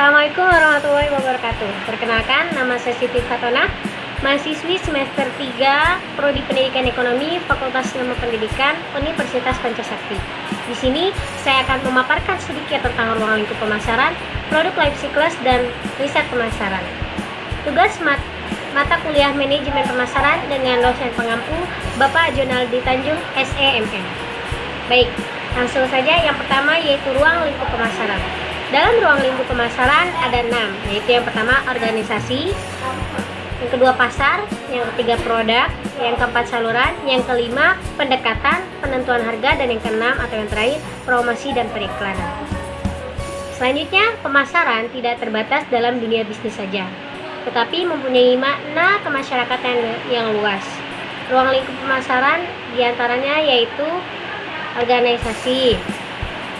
Assalamualaikum warahmatullahi wabarakatuh. Perkenalkan, nama saya Siti Fatona, mahasiswi semester 3 Prodi Pendidikan Ekonomi Fakultas Ilmu Pendidikan Universitas Pancasakti. Di sini saya akan memaparkan sedikit tentang ruang lingkup pemasaran, produk life cycle dan riset pemasaran. Tugas mata kuliah manajemen pemasaran dengan dosen pengampu Bapak Jonaldi Tanjung SEMM. Baik, langsung saja. Yang pertama yaitu ruang lingkup pemasaran. Dalam ruang lingkup pemasaran ada 6, yaitu yang pertama organisasi, yang kedua pasar, yang ketiga produk, yang keempat saluran, yang kelima pendekatan, penentuan harga, dan yang keenam atau yang terakhir promosi dan periklanan. Selanjutnya, pemasaran tidak terbatas dalam dunia bisnis saja, tetapi mempunyai makna kemasyarakatan yang luas. Ruang lingkup pemasaran diantaranya yaitu organisasi.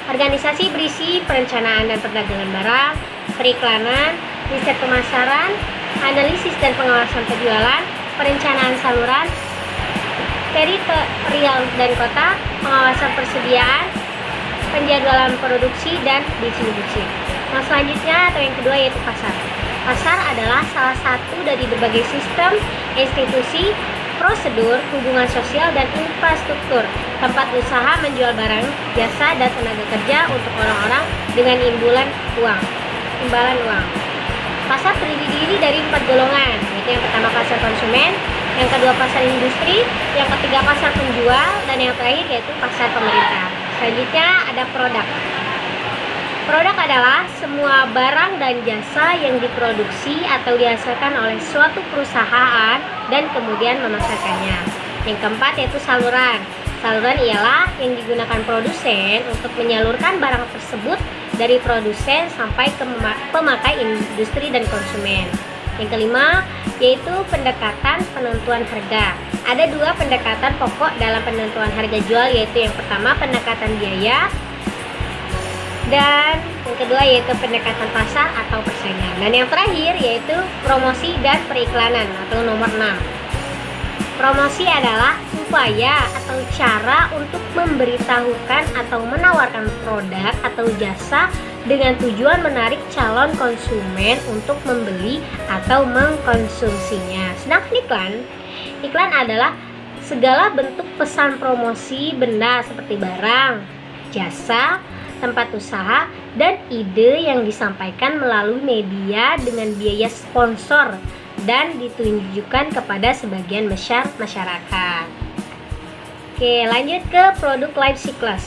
Organisasi berisi perencanaan dan perdagangan barang, periklanan, riset pemasaran, analisis dan pengawasan penjualan, perencanaan saluran, teritorial dan kota, pengawasan persediaan, penjadwalan produksi dan distribusi. Nah, selanjutnya atau yang kedua yaitu pasar. Pasar adalah salah satu dari berbagai sistem, institusi, prosedur, hubungan sosial, dan infrastruktur tempat usaha menjual barang, jasa, dan tenaga kerja untuk orang-orang dengan imbalan uang. Pasar terdiri dari 4 golongan, yaitu yang pertama pasar konsumen, yang kedua pasar industri, yang ketiga pasar penjual, dan yang terakhir yaitu pasar pemerintah. Selanjutnya ada produk. Produk adalah semua barang dan jasa yang diproduksi atau dihasilkan oleh suatu perusahaan dan kemudian memasarkannya. Yang keempat yaitu saluran. Saluran ialah yang digunakan produsen untuk menyalurkan barang tersebut dari produsen sampai ke pemakai industri dan konsumen. Yang kelima yaitu pendekatan penentuan harga. Ada 2 pendekatan pokok dalam penentuan harga jual, yaitu yang pertama pendekatan biaya, dan yang kedua yaitu pendekatan pasar atau persaingan. Dan yang terakhir yaitu promosi dan periklanan atau nomor 6. Promosi adalah upaya atau cara untuk memberitahukan atau menawarkan produk atau jasa dengan tujuan menarik calon konsumen untuk membeli atau mengkonsumsinya. Sedangkan iklan adalah segala bentuk pesan promosi benda seperti barang, jasa, tempat usaha, dan ide yang disampaikan melalui media dengan biaya sponsor dan ditunjukkan kepada sebagian besar masyarakat. Oke, lanjut ke produk life cycle.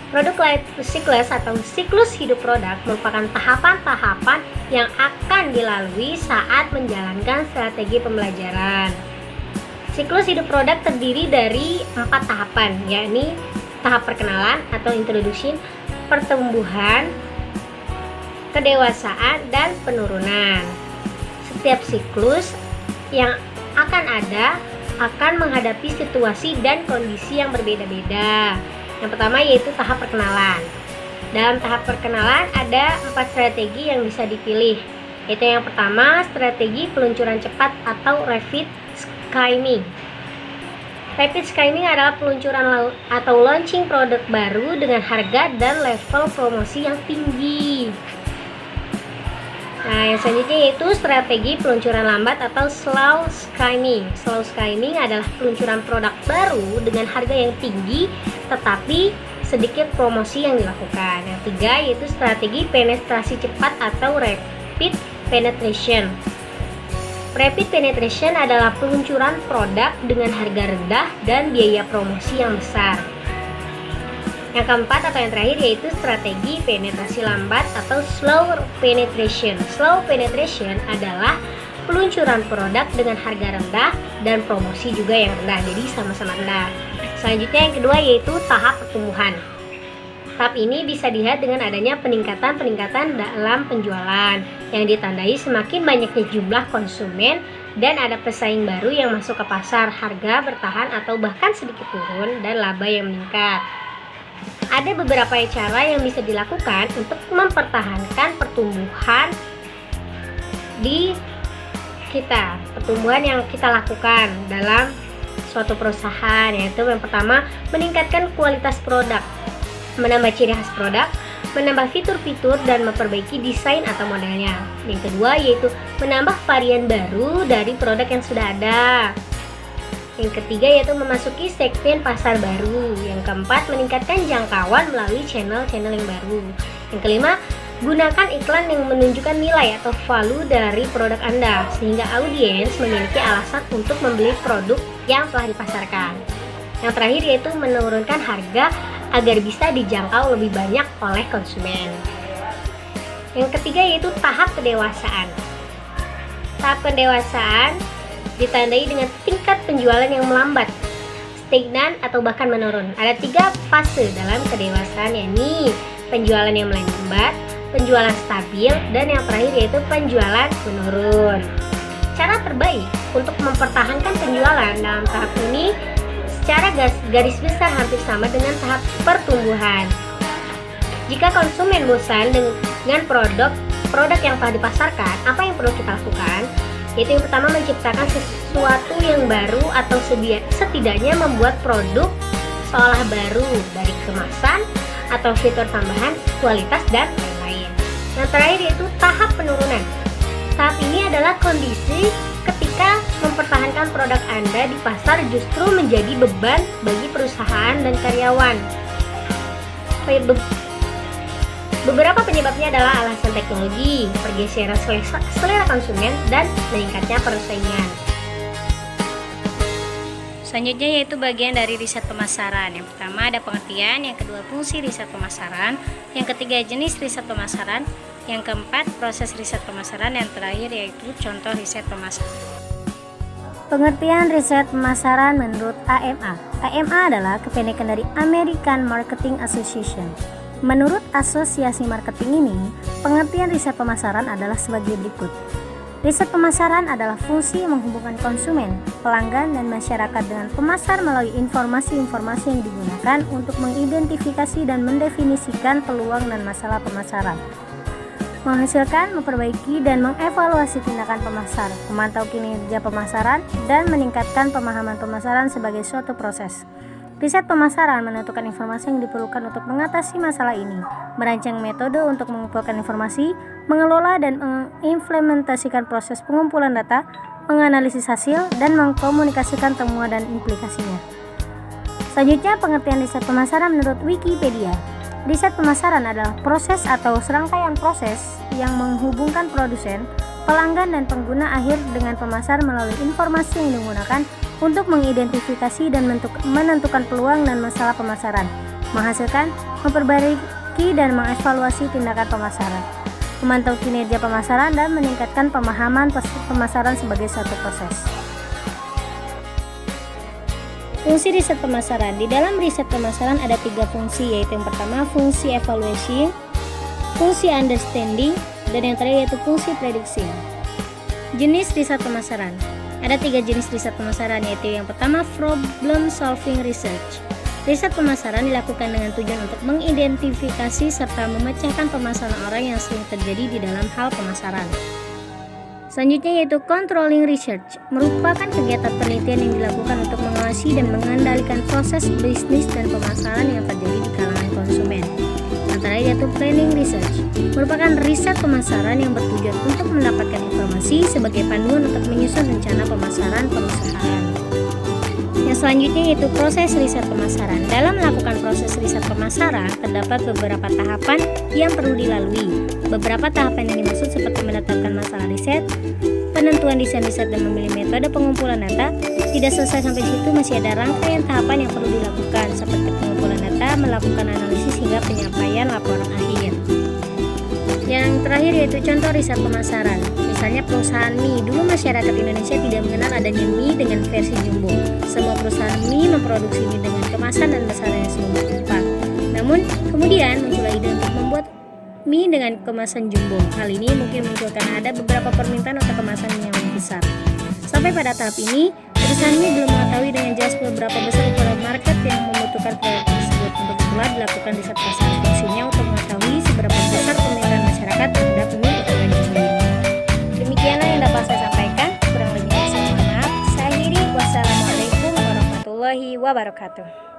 Produk life cycle atau siklus hidup produk merupakan tahapan-tahapan yang akan dilalui saat menjalankan strategi pembelajaran. Siklus hidup produk terdiri dari 4 tahapan, yakni tahap perkenalan atau introduction, pertumbuhan, kedewasaan, dan penurunan. Setiap siklus yang akan menghadapi situasi dan kondisi yang berbeda-beda. Yang pertama yaitu tahap perkenalan. Dalam tahap perkenalan ada 4 strategi yang bisa dipilih, yaitu yang pertama strategi peluncuran cepat atau rapid skimming. Rapid skimming adalah peluncuran atau launching produk baru dengan harga dan level promosi yang tinggi. Nah, yang selanjutnya yaitu strategi peluncuran lambat atau slow skimming. Slow skimming adalah peluncuran produk baru dengan harga yang tinggi tetapi sedikit promosi yang dilakukan. Yang ketiga yaitu strategi penetrasi cepat atau rapid penetration. Rapid penetration adalah peluncuran produk dengan harga rendah dan biaya promosi yang besar. Yang keempat atau yang terakhir yaitu strategi penetrasi lambat atau slow penetration. Slow penetration adalah peluncuran produk dengan harga rendah dan promosi juga yang rendah, jadi sama-sama rendah. Selanjutnya yang kedua yaitu tahap pertumbuhan. Tahap ini bisa dilihat dengan adanya peningkatan dalam penjualan yang ditandai semakin banyaknya jumlah konsumen dan ada pesaing baru yang masuk ke pasar, harga bertahan atau bahkan sedikit turun, dan laba yang meningkat. Ada beberapa cara yang bisa dilakukan untuk mempertahankan pertumbuhan yang kita lakukan dalam suatu perusahaan, yaitu yang pertama meningkatkan kualitas produk, menambah ciri khas produk, menambah fitur-fitur dan memperbaiki desain atau modelnya. Yang kedua yaitu menambah varian baru dari produk yang sudah ada. Yang ketiga yaitu memasuki segmen pasar baru. Yang keempat, meningkatkan jangkauan melalui channel-channel yang baru. Yang kelima, gunakan iklan yang menunjukkan nilai atau value dari produk Anda sehingga audiens memiliki alasan untuk membeli produk yang telah dipasarkan. Yang terakhir yaitu menurunkan harga agar bisa dijangkau lebih banyak oleh konsumen. Yang ketiga yaitu tahap kedewasaan. Tahap kedewasaan ditandai dengan tingkat penjualan yang melambat, stagnan atau bahkan menurun. Ada 3 fase dalam kedewasaan, yakni penjualan yang melambat, penjualan stabil, dan yang terakhir yaitu penjualan menurun. Cara terbaik untuk mempertahankan penjualan dalam tahap ini secara garis besar hampir sama dengan tahap pertumbuhan. Jika konsumen bosan dengan produk yang telah dipasarkan, apa yang perlu kita lakukan? Yaitu yang pertama, menciptakan sesuatu yang baru atau setidaknya membuat produk seolah baru dari kemasan atau fitur tambahan, kualitas, dan lain-lain. Yang terakhir yaitu tahap penurunan. Tahap ini adalah kondisi ketika mempertahankan produk Anda di pasar justru menjadi beban bagi perusahaan dan karyawan. Beberapa penyebabnya adalah alasan teknologi, pergeseran selera konsumen, dan meningkatnya persaingan. Selanjutnya yaitu bagian dari riset pemasaran. Yang pertama ada pengertian, yang kedua fungsi riset pemasaran, yang ketiga jenis riset pemasaran, yang keempat proses riset pemasaran, yang terakhir yaitu contoh riset pemasaran. Pengertian riset pemasaran menurut AMA. AMA adalah kependekan dari American Marketing Association. Menurut asosiasi marketing ini, pengertian riset pemasaran adalah sebagai berikut. Riset pemasaran adalah fungsi menghubungkan konsumen, pelanggan, dan masyarakat dengan pemasar melalui informasi-informasi yang digunakan untuk mengidentifikasi dan mendefinisikan peluang dan masalah pemasaran, menghasilkan, memperbaiki, dan mengevaluasi tindakan pemasar, memantau kinerja pemasaran, dan meningkatkan pemahaman pemasaran sebagai suatu proses. Riset pemasaran menentukan informasi yang diperlukan untuk mengatasi masalah ini, merancang metode untuk mengumpulkan informasi, mengelola dan mengimplementasikan proses pengumpulan data, menganalisis hasil, dan mengkomunikasikan temuan dan implikasinya. Selanjutnya, pengertian riset pemasaran menurut Wikipedia. Riset pemasaran adalah proses atau serangkaian proses yang menghubungkan produsen, pelanggan, dan pengguna akhir dengan pemasar melalui informasi yang digunakan untuk mengidentifikasi dan menentukan peluang dan masalah pemasaran, menghasilkan, memperbaiki, dan mengevaluasi tindakan pemasaran, memantau kinerja pemasaran, dan meningkatkan pemahaman pemasaran sebagai suatu proses. Fungsi riset pemasaran. Di dalam riset pemasaran ada 3 fungsi, yaitu yang pertama fungsi evaluation, fungsi understanding, dan yang terakhir yaitu fungsi prediction. Jenis riset pemasaran. Ada 3 jenis riset pemasaran, yaitu yang pertama problem solving research. Riset pemasaran dilakukan dengan tujuan untuk mengidentifikasi serta memecahkan permasalahan orang yang sering terjadi di dalam hal pemasaran. Selanjutnya yaitu controlling research, merupakan kegiatan penelitian yang dilakukan untuk mengawasi dan mengendalikan proses bisnis dan pemasaran yang terjadi di kalangan konsumen. Antara yaitu planning research, merupakan riset pemasaran yang bertujuan untuk mendapatkan informasi sebagai panduan untuk menyusun rencana pemasaran perusahaan. Yang selanjutnya yaitu proses riset pemasaran. Dalam melakukan proses riset pemasaran, terdapat beberapa tahapan yang perlu dilalui. Beberapa tahapan yang dimaksud seperti menetapkan masalah riset, penentuan desain riset, dan memilih metode pengumpulan data. Tidak selesai sampai situ, masih ada rangkaian tahapan yang perlu dilakukan seperti pengumpulan data, melakukan analisis, hingga penyampaian laporan akhir. Yang terakhir yaitu contoh riset pemasaran. Misalnya perusahaan mie. Dulu masyarakat Indonesia tidak mengenal adanya mie dengan versi jumbo. Semua perusahaan mie memproduksi mie dengan kemasan dan besarnya serupa. Namun kemudian muncullah ide untuk membuat mie dengan kemasan jumbo. Hal ini mungkin munculkan ada beberapa permintaan untuk kemasan mie yang lebih besar. Sampai pada tahap ini, perusahaan mie belum mengetahui dengan jelas beberapa besar ukuran market yang membutuhkan produk tersebut. Untuk itulah dilakukan riset pasar. Fungsinya untuk mengetahui seberapa besar permintaan masyarakat terhadap mie ukuran jumbo ini. Demikianlah yang dapat saya sampaikan. Kurang lebihnya saya mohon maaf. Saya akhiri. Wassalamualaikum warahmatullahi wabarakatuh.